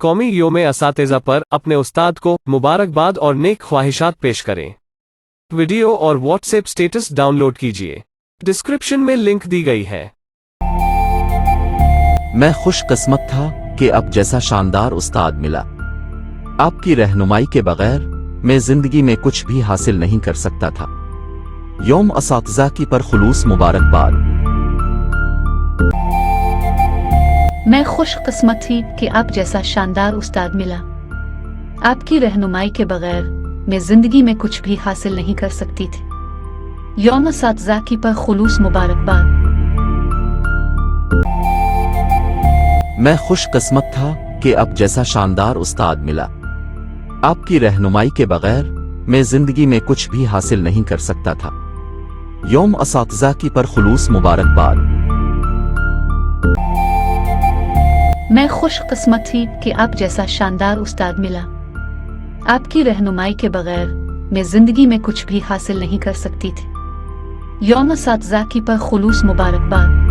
कौमी योम-ए-असातिज़ा पर अपने उस्ताद को मुबारकबाद और नेक ख्वाहिशात पेश करें। वीडियो और व्हाट्सएप स्टेटस डाउनलोड कीजिए, डिस्क्रिप्शन में लिंक दी गई है। मैं खुशकिस्मत था कि अब जैसा शानदार उस्ताद मिला। आपकी रहनुमाई के बगैर मैं जिंदगी में कुछ भी हासिल नहीं कर सकता था। योम असातिज़ा की परखुलूस मुबारकबाद। मैं खुशकिस्मत थी कि आप जैसा शानदार उस्ताद मिला। आपकी रहनुमाई के बगैर मैं जिंदगी में कुछ भी हासिल नहीं कर सकती थी। यौम असातिज़ा की परखुलूस मुबारकबाद। मैं खुशकिस्मत था कि अब जैसा शानदार उस्ताद मिला। आपकी रहनुमाई के बगैर मैं जिंदगी में कुछ भी हासिल नहीं कर सकता था। यौम असातिज़ा की परखुलूस मुबारकबाद। मैं खुशकिस्मत थी कि आप जैसा शानदार उस्ताद मिला। आपकी रहनुमाई के बगैर मैं जिंदगी में कुछ भी हासिल नहीं कर सकती थी। यौम असातिज़ा की परखुलूस मुबारकबाद।